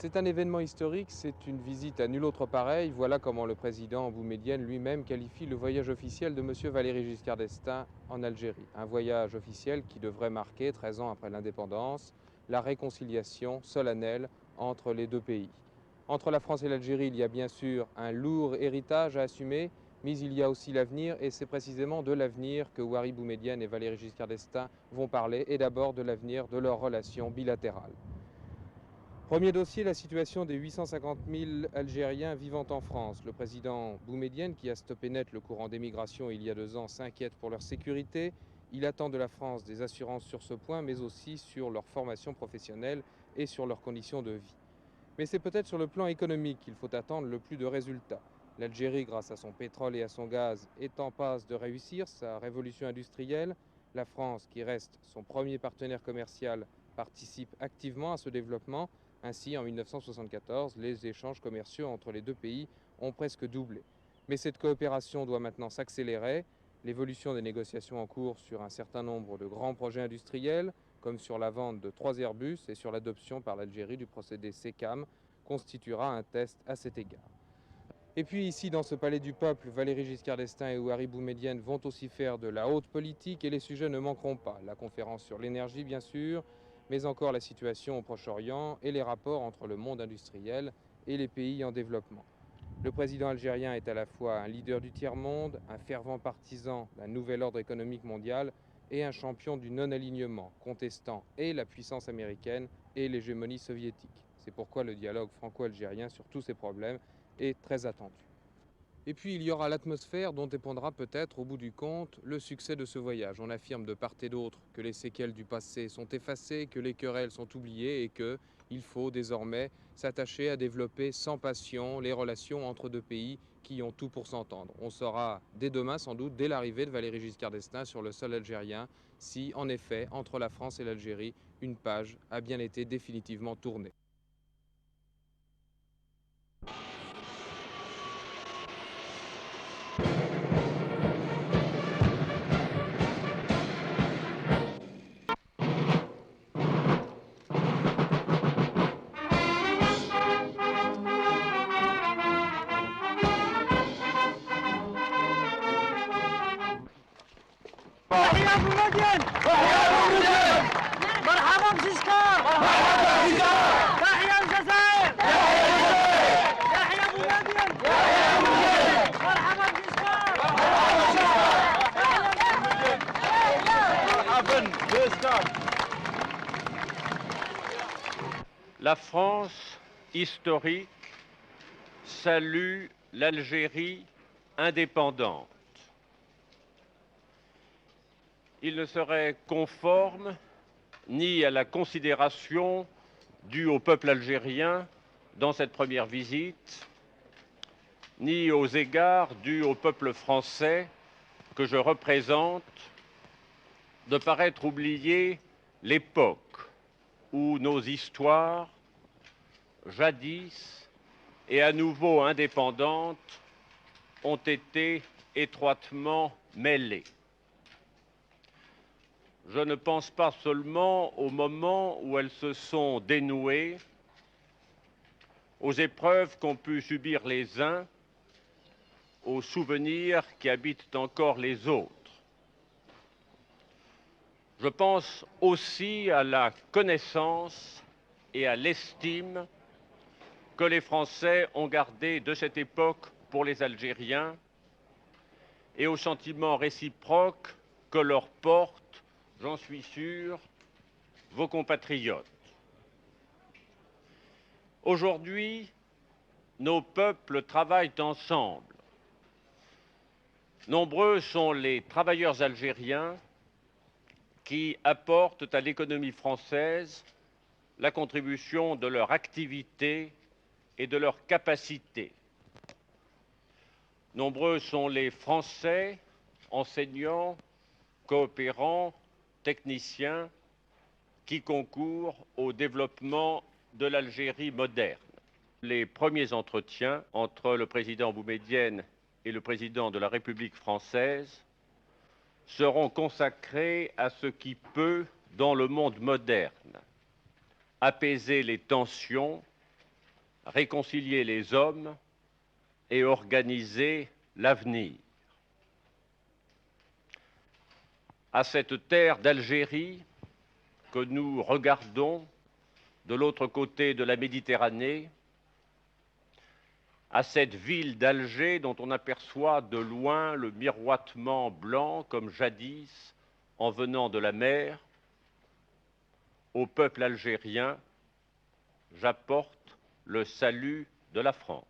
C'est un événement historique, c'est une visite à nul autre pareil. Voilà comment le président Boumedienne lui-même qualifie le voyage officiel de M. Valéry Giscard d'Estaing en Algérie. Un voyage officiel qui devrait marquer, 13 ans après l'indépendance, la réconciliation solennelle entre les deux pays. Entre la France et l'Algérie, il y a bien sûr un lourd héritage à assumer, mais il y a aussi l'avenir, et c'est précisément de l'avenir que Houari Boumedienne et Valéry Giscard d'Estaing vont parler, et d'abord de l'avenir de leurs relations bilatérales. Premier dossier, la situation des 850 000 Algériens vivant en France. Le président Boumedienne, qui a stoppé net le courant d'émigration il y a 2 ans, s'inquiète pour leur sécurité. Il attend de la France des assurances sur ce point, mais aussi sur leur formation professionnelle et sur leurs conditions de vie. Mais c'est peut-être sur le plan économique qu'il faut attendre le plus de résultats. L'Algérie, grâce à son pétrole et à son gaz, est en passe de réussir sa révolution industrielle. La France, qui reste son premier partenaire commercial, participe activement à ce développement. Ainsi, en 1974, les échanges commerciaux entre les deux pays ont presque doublé. Mais cette coopération doit maintenant s'accélérer. L'évolution des négociations en cours sur un certain nombre de grands projets industriels, comme sur la vente de 3 Airbus et sur l'adoption par l'Algérie du procédé SECAM, constituera un test à cet égard. Et puis ici, dans ce palais du peuple, Valéry Giscard d'Estaing et Houari Boumedienne vont aussi faire de la haute politique et les sujets ne manqueront pas. La conférence sur l'énergie, bien sûr, mais encore la situation au Proche-Orient et les rapports entre le monde industriel et les pays en développement. Le président algérien est à la fois un leader du tiers-monde, un fervent partisan d'un nouvel ordre économique mondial et un champion du non-alignement, contestant et la puissance américaine et l'hégémonie soviétique. C'est pourquoi le dialogue franco-algérien sur tous ces problèmes est très attendu. Et puis il y aura l'atmosphère dont dépendra peut-être au bout du compte le succès de ce voyage. On affirme de part et d'autre que les séquelles du passé sont effacées, que les querelles sont oubliées et qu'il faut désormais s'attacher à développer sans passion les relations entre deux pays qui ont tout pour s'entendre. On saura dès demain, sans doute, dès l'arrivée de Valéry Giscard d'Estaing sur le sol algérien, si en effet, entre la France et l'Algérie, une page a bien été définitivement tournée. تحية ابو مدين مرحبا بجيسكار تحية الجزائر تحية ابو مدين مرحبا بجيسكار مرحبا بجيسكار. La France historique salue l'Algérie indépendante. Il ne serait conforme ni à la considération due au peuple algérien dans cette première visite, ni aux égards dus au peuple français que je représente, de paraître oublier l'époque où nos histoires, jadis et à nouveau indépendantes, ont été étroitement mêlées. Je ne pense pas seulement au moment où elles se sont dénouées, aux épreuves qu'ont pu subir les uns, aux souvenirs qui habitent encore les autres. Je pense aussi à la connaissance et à l'estime que les Français ont gardée de cette époque pour les Algériens et au sentiment réciproque que leur portent, j'en suis sûr, vos compatriotes. Aujourd'hui, nos peuples travaillent ensemble. Nombreux sont les travailleurs algériens qui apportent à l'économie française la contribution de leur activité et de leur capacité. Nombreux sont les Français, enseignants, coopérants, techniciens, qui concourent au développement de l'Algérie moderne. Les premiers entretiens entre le président Boumedienne et le président de la République française seront consacrés à ce qui peut, dans le monde moderne, apaiser les tensions réconcilier les hommes et organiser l'avenir. À cette terre d'Algérie que nous regardons de l'autre côté de la Méditerranée, à cette ville d'Alger dont on aperçoit de loin le miroitement blanc comme jadis en venant de la mer, au peuple algérien, j'apporte le salut de la France.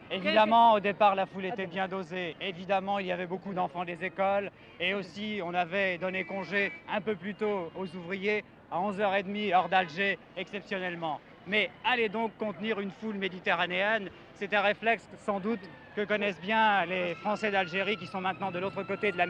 Évidemment, au départ, la foule était bien dosée. Évidemment, il y avait beaucoup d'enfants des écoles. Et aussi, on avait donné congé un peu plus tôt aux ouvriers, à 11h30, heure d'Alger, exceptionnellement. Mais aller donc contenir une foule méditerranéenne, c'est un réflexe sans doute que connaissent bien les Français d'Algérie qui sont maintenant de l'autre côté de la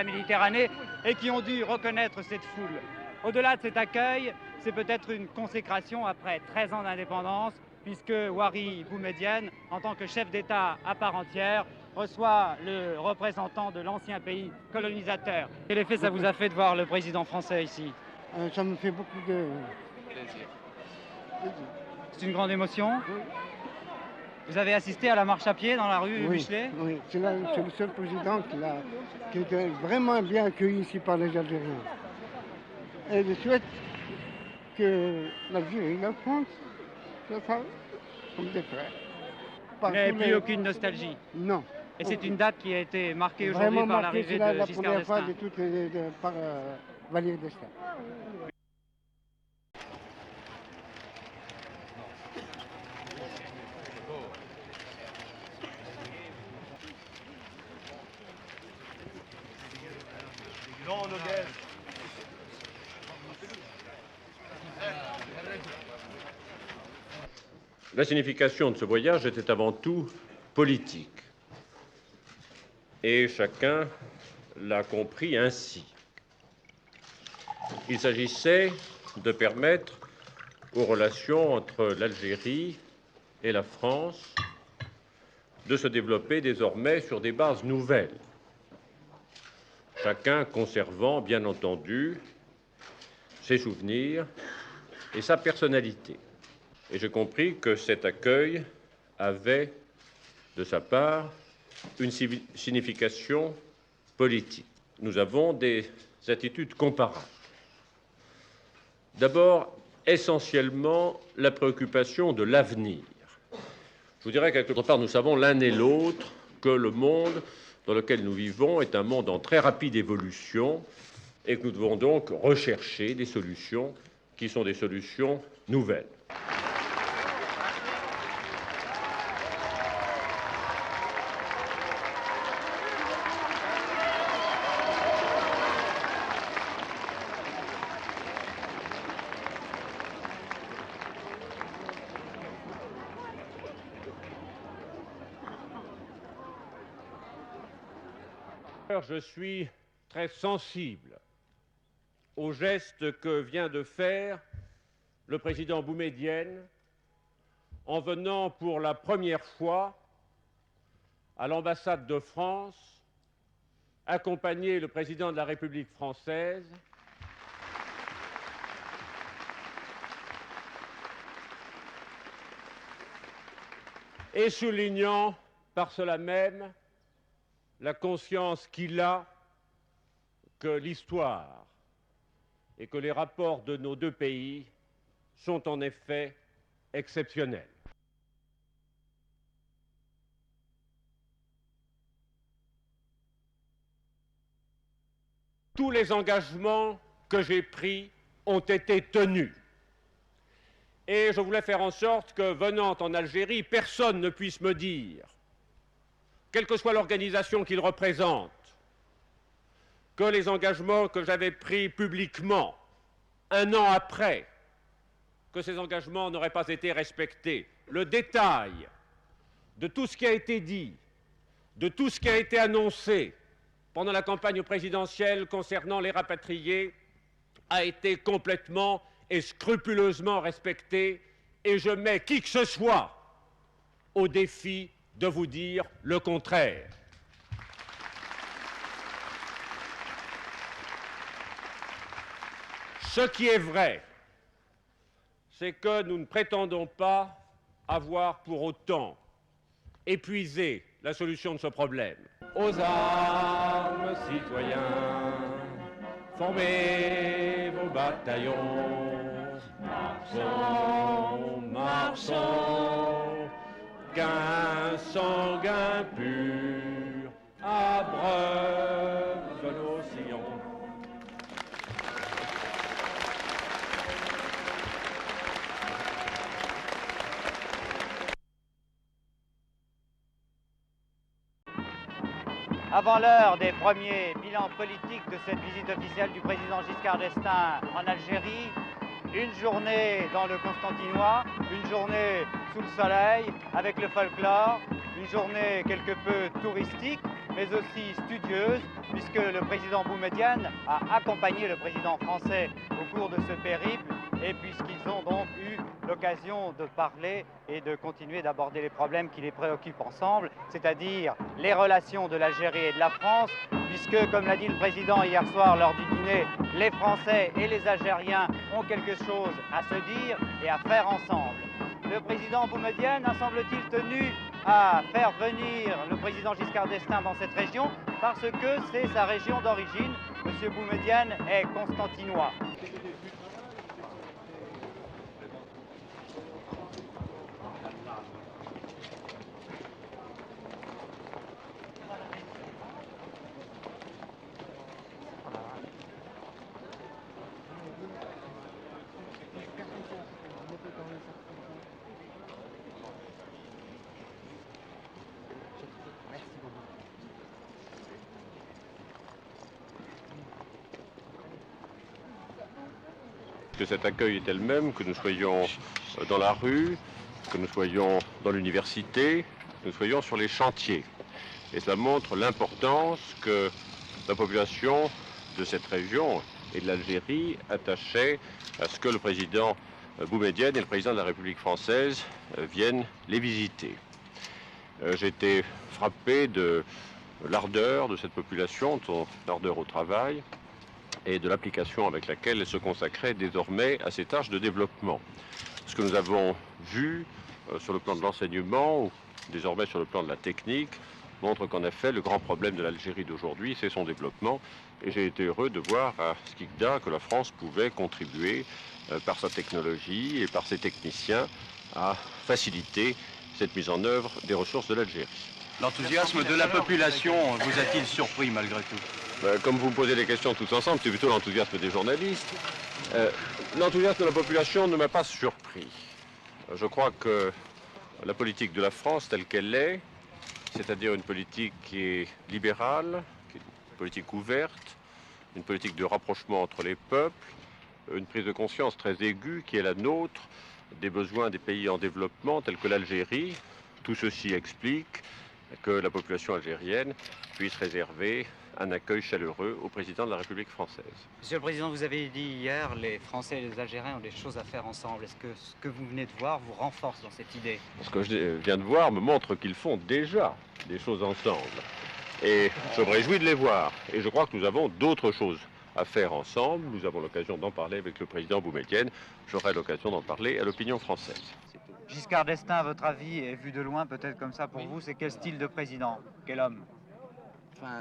Méditerranée et qui ont dû reconnaître cette foule. Au-delà de cet accueil, c'est peut-être une consécration après 13 ans d'indépendance, puisque Houari Boumedienne, en tant que chef d'État à part entière, reçoit le représentant de l'ancien pays colonisateur. Quel effet ça vous a fait de voir le président français ici? Ça me fait beaucoup de Plaisir. C'est une grande émotion. Oui. Vous avez assisté à la marche à pied dans la rue Michelet? Oui, c'est le seul président qui était vraiment bien accueilli ici par les Algériens. Et je souhaite que l'Algérie et la France soient comme des frères. Vous n'avez plus aucune nostalgie? Non. Et c'est une date qui a été marquée aujourd'hui par l'arrivée de Giscard d'Estaing. Par Valéry d'Estaing. La signification de ce voyage était avant tout politique. Et chacun l'a compris ainsi. Il s'agissait de permettre aux relations entre l'Algérie et la France de se développer désormais sur des bases nouvelles. Chacun conservant, bien entendu, ses souvenirs et sa personnalité. Et j'ai compris que cet accueil avait, de sa part, une signification politique. Nous avons des attitudes comparables. D'abord, essentiellement, la préoccupation de l'avenir. Je vous dirais qu'à quelque part, nous savons l'un et l'autre que le monde dans lequel nous vivons est un monde en très rapide évolution et que nous devons donc rechercher des solutions qui sont des solutions nouvelles. Je suis très sensible au geste que vient de faire le président Boumedienne en venant pour la première fois à l'ambassade de France, accompagner le président de la République française et soulignant par cela même la conscience qu'il a que l'histoire et que les rapports de nos deux pays sont en effet exceptionnels. Tous les engagements que j'ai pris ont été tenus. Et je voulais faire en sorte que, venant en Algérie, personne ne puisse me dire, quelle que soit l'organisation qu'il représente, que les engagements que j'avais pris publiquement, un an après, que ces engagements n'auraient pas été respectés. Le détail de tout ce qui a été dit, de tout ce qui a été annoncé pendant la campagne présidentielle concernant les rapatriés a été complètement et scrupuleusement respecté, et je mets qui que ce soit au défi de vous dire le contraire. Ce qui est vrai, c'est que nous ne prétendons pas avoir pour autant épuisé la solution de ce problème. Aux armes, citoyens, formez vos bataillons, marchons, marchons, qu'un sanguin pur abreuve nos sillons. Avant l'heure des premiers bilans politiques de cette visite officielle du président Giscard d'Estaing en Algérie, une journée dans le Constantinois, une journée sous le soleil avec le folklore, une journée quelque peu touristique mais aussi studieuse puisque le président Boumedienne a accompagné le président français au cours de ce périple et puisqu'ils ont donc eu l'occasion de parler et de continuer d'aborder les problèmes qui les préoccupent ensemble, c'est-à-dire les relations de l'Algérie et de la France, puisque, comme l'a dit le président hier soir lors du dîner, les Français et les Algériens ont quelque chose à se dire et à faire ensemble. Le président Boumedienne a, semble-t-il, tenu à faire venir le président Giscard d'Estaing dans cette région parce que c'est sa région d'origine. Monsieur Boumedienne est constantinois. Que cet accueil est elle-même, que nous soyons dans la rue, que nous soyons dans l'université, que nous soyons sur les chantiers. Et cela montre l'importance que la population de cette région et de l'Algérie attachait à ce que le président Boumedienne et le président de la République française viennent les visiter. J'ai été frappé de l'ardeur de cette population, de son ardeur au travail, et de l'application avec laquelle elle se consacrait désormais à ces tâches de développement. Ce que nous avons vu sur le plan de l'enseignement, ou désormais sur le plan de la technique, montre qu'en effet, le grand problème de l'Algérie d'aujourd'hui, c'est son développement. Et j'ai été heureux de voir à Skikda que la France pouvait contribuer par sa technologie et par ses techniciens à faciliter cette mise en œuvre des ressources de l'Algérie. L'enthousiasme de la population vous a-t-il surpris malgré tout ? Comme vous me posez des questions tous ensemble, c'est plutôt l'enthousiasme des journalistes. L'enthousiasme de la population ne m'a pas surpris. Je crois que la politique de la France telle qu'elle est, c'est-à-dire une politique qui est libérale, qui est une politique ouverte, une politique de rapprochement entre les peuples, une prise de conscience très aiguë qui est la nôtre des besoins des pays en développement tels que l'Algérie. Tout ceci explique que la population algérienne puisse réserver un accueil chaleureux au président de la République française. Monsieur le Président, vous avez dit hier, les Français et les Algériens ont des choses à faire ensemble. Est-ce que ce que vous venez de voir vous renforce dans cette idée? Ce que je viens de voir me montre qu'ils font déjà des choses ensemble. Et je me réjouis de les voir. Et je crois que nous avons d'autres choses à faire ensemble. Nous avons l'occasion d'en parler avec le président Boumedienne. J'aurai l'occasion d'en parler à l'opinion française. Giscard d'Estaing, à votre avis, et vu de loin peut-être comme ça pour vous, c'est quel style de président? Quel homme?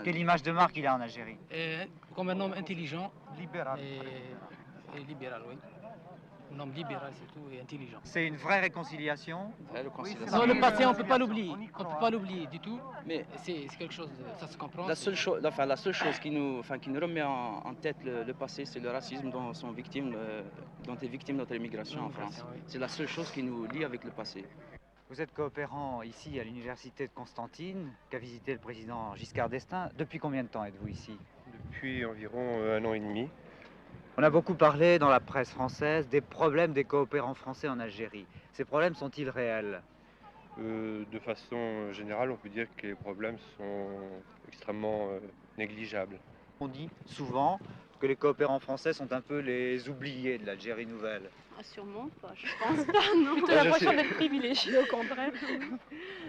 Quelle image de marque il a en Algérie? Comme un homme intelligent Libéral. et libéral, oui. Un homme libéral, c'est tout, et intelligent. C'est une vraie réconciliation? Non, le passé, on ne peut pas l'oublier. On ne peut pas l'oublier du tout. Mais c'est quelque chose, ça se comprend. la seule chose qui nous remet en tête le passé, c'est le racisme dont est victime notre immigration en France. Oui. C'est la seule chose qui nous lie avec le passé. Vous êtes coopérant ici à l'université de Constantine, qu'a visité le président Giscard d'Estaing. Depuis combien de temps êtes-vous ici? Depuis environ 1 an et demi. On a beaucoup parlé dans la presse française des problèmes des coopérants français en Algérie. Ces problèmes sont-ils réels? De façon générale, on peut dire que les problèmes sont extrêmement négligeables. On dit souvent que les coopérants français sont un peu les oubliés de l'Algérie nouvelle. Ah, sûrement pas, je pense pas, non. J'ai l'impression d'être privilégié, au contraire.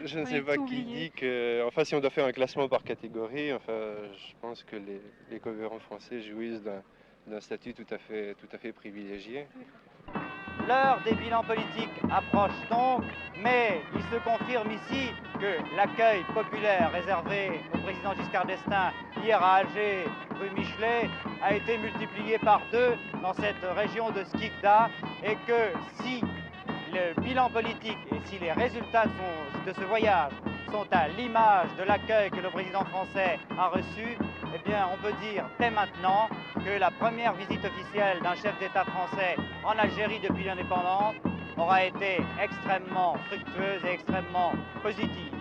Je ne Ouais, sais pas tout qui oublié. dit que... Enfin, si on doit faire un classement par catégorie, je pense que les coopérants français jouissent d'un statut tout à fait privilégié. L'heure des bilans politiques approche donc, mais il se confirme ici que l'accueil populaire réservé au président Giscard d'Estaing hier à Alger, rue Michelet, a été multiplié par 2 dans cette région de Skikda, et que si le bilan politique et si les résultats de ce voyage sont à l'image de l'accueil que le président français a reçu, eh bien on peut dire dès maintenant que la première visite officielle d'un chef d'État français en Algérie depuis l'indépendance aura été extrêmement fructueuse et extrêmement positive.